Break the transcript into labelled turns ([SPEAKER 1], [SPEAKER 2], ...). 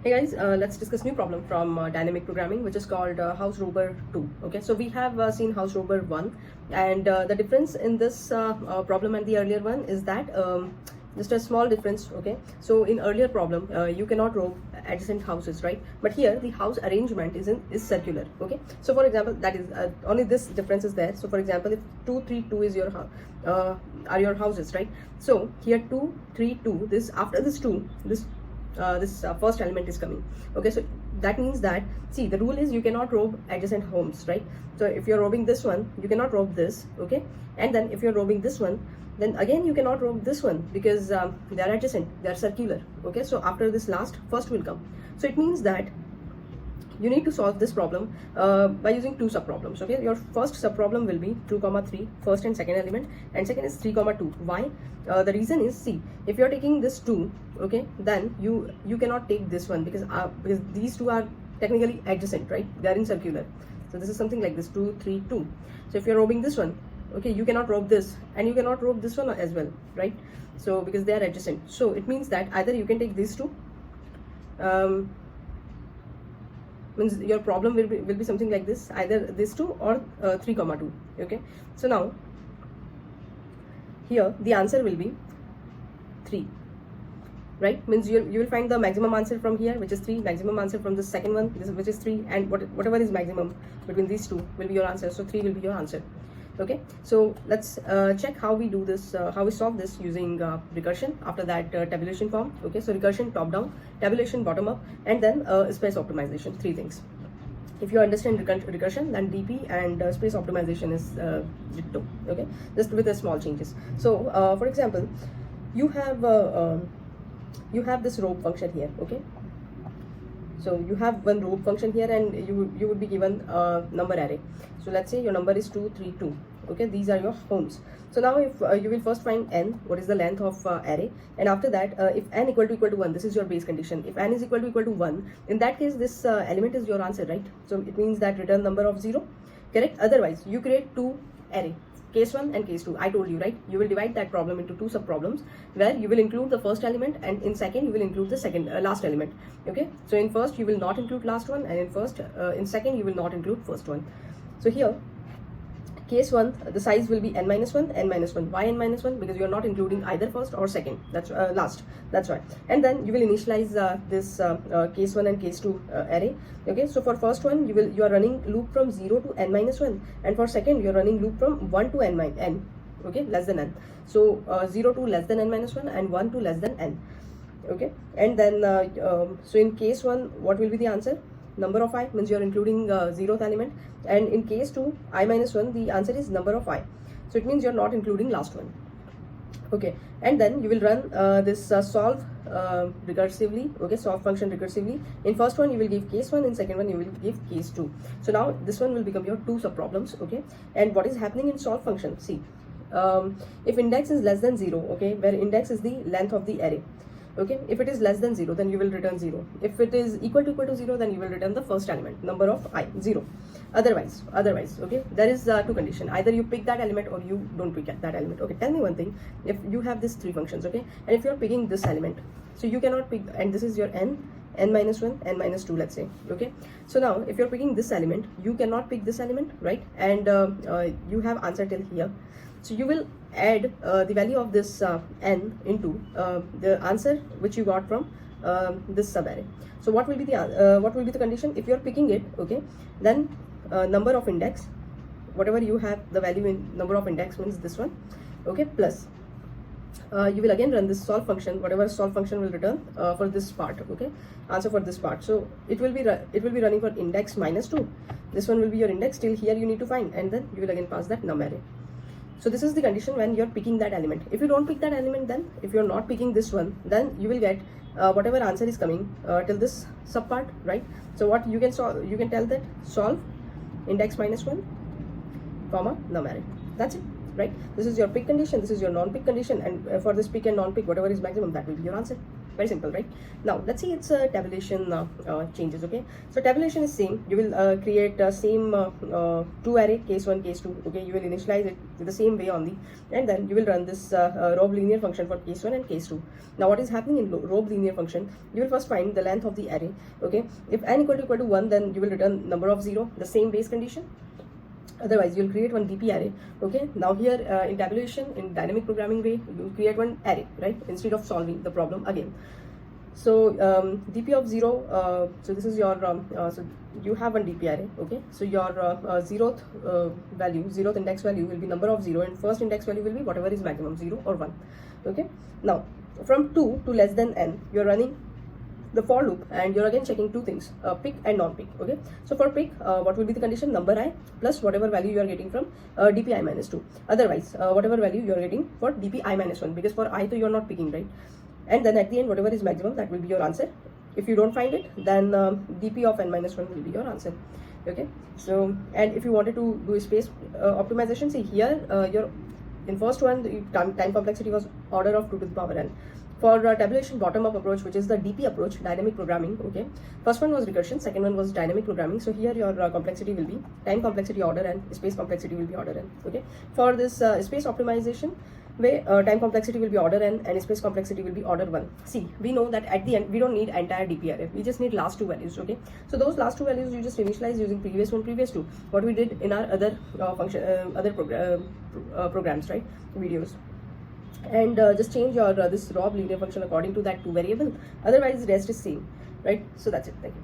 [SPEAKER 1] Hey guys, let's discuss new problem from dynamic programming, which is called house robber 2. Okay, so we have seen house robber 1, and the difference in this problem and the earlier one is that just a small difference. Okay, so in earlier problem you cannot rob adjacent houses, right? But here the house arrangement is circular. Okay, so for example, that is only this difference is there. So for example, if 2 3 2 is your are your houses, right? So here 2 3 2, this after this 2, this first element is coming. Okay, so that means that, see, the rule is you cannot rob adjacent homes, right? So if you're robbing this one, you cannot rob this. Okay, and then if you're robbing this one, then again you cannot rob this one because they are adjacent, they are circular. Okay, so after this last, first will come. So it means that you need to solve this problem by using two subproblems. Okay, your first subproblem will be 2 comma 3, first and second element, and second is 3 comma 2. Why? The reason is, see, if you're taking this 2, okay, then you cannot take this one because these two are technically adjacent, right? They are in circular. So this is something like this 2 3 2. So if you're robbing this one, okay, you cannot rob this, and you cannot rob this one as well, right? So because they are adjacent, so it means that either you can take these two, means your problem will be something like this, either this 2 or 3 comma 2. Okay, so now here the answer will be 3, right? Means you will find the maximum answer from here, which is 3, maximum answer from the second one, which is 3, and whatever is maximum between these two will be your answer. So 3 will be your answer. Okay, so let's check how we do this, how we solve this using recursion. After that, tabulation form. Okay, so recursion top down, tabulation bottom up, and then space optimization. Three things. If you understand recursion, then DP and space optimization is ditto. Okay, just with the small changes. So for example, you have this robe function here. Okay, so you have one robe function here, and you would be given a number array. So let's say your number is 2 3 2. Okay, these are your homes. So now if you will first find n, what is the length of array, and after that if n equal to 1, this is your base condition. If n is equal to 1, in that case this element is your answer, right? So it means that return number of 0, correct? Otherwise you create two array, case 1 and case 2. I told you, right? You will divide that problem into two subproblems, where you will include the first element, and in second you will include the second last element. Okay, so in first you will not include last one, and in second you will not include first one. So here case 1, the size will be n minus 1, n minus 1. Why n minus 1? Because you are not including either first or second. That's last. That's why. And then you will initialize this case 1 and case 2 array. Okay. So for first one, you are running loop from 0 to n minus 1, and for second you are running loop from 1 to n. Okay, less than n. So 0 to less than n minus 1, and 1 to less than n. Okay. And then so in case 1, what will be the answer? Number of I, means you are including 0th element, and in case 2, I minus 1, the answer is number of I. So it means you are not including last one. Okay, and then you will run this solve recursively. Okay, solve function recursively. In first one you will give case 1, in second one you will give case 2. So now this one will become your two subproblems. Okay, and what is happening in solve function? See, if index is less than 0, okay, where index is the length of the array. Okay, if it is less than 0, then you will return 0. If it is equal to 0, then you will return the first element, number of I, 0. Otherwise, okay, there is two condition. Either you pick that element or you don't pick that element. Okay, tell me one thing. If you have these three functions, okay, and if you are picking this element, so you cannot pick, and this is your n minus 1, n minus 2, let's say. Okay, so now if you're picking this element, you cannot pick this element, right? And you have answer till here. So you will add the value of this n into the answer which you got from this subarray. So what will be the condition? If you are picking it, okay, then number of index, whatever you have the value in number of index, means this one, okay, plus you will again run this solve function, whatever solve function will return for this part. Okay, answer for this part. So it will be running for index minus 2. This one will be your index till here you need to find, and then you will again pass that num array. So this is the condition when you're picking that element. If you don't pick that element, then if you're not picking this one, then you will get whatever answer is coming till this subpart, right? So what you can solve, you can tell that solve index minus 1, comma, num array. That's it, right? This is your pick condition, this is your non-pick condition, and for this pick and non-pick, whatever is maximum, that will be your answer. Very simple, right? Now let's see its tabulation changes. Okay, so tabulation is same. You will create same two array, case 1, case 2. Okay, you will initialize it with the same way only, and then you will run this robe linear function for case 1 and case 2. Now what is happening in robe linear function, you will first find the length of the array. Okay, if n equal to 1, then you will return number of 0, the same base condition. Otherwise you'll create one DP array. Okay, now here in tabulation, in dynamic programming way, you create one array, right, instead of solving the problem again. So DP of 0, so this is your so you have one DP array. Okay, so your zeroth value, zeroth index value will be number of 0, and first index value will be whatever is maximum, 0 or 1. Okay, now from 2 to less than n, you're running the for loop, and you're again checking two things, pick and non-pick. Okay, so for pick, what will be the condition? Number I plus whatever value you are getting from dpi minus 2. Otherwise whatever value you are getting for dpi minus 1, because for I you are not picking, right? And then at the end, whatever is maximum, that will be your answer. If you don't find it, then dp of n minus 1 will be your answer. Okay, so and if you wanted to do a space optimization, see here your in first one the time complexity was order of 2 to the power n. For tabulation bottom-up approach, which is the DP approach, dynamic programming, okay, first one was recursion, second one was dynamic programming. So here your complexity will be time complexity order n, space complexity will be order n. Okay, for this space optimization way, time complexity will be order n and space complexity will be order 1. See, we know that at the end we don't need entire DP array, we just need last two values. Okay, so those last two values you just initialize using previous one, previous two, what we did in our other programs, right, videos. And just change your this robe linear function according to that two variable. Otherwise rest is same, right? So that's it. Thank you.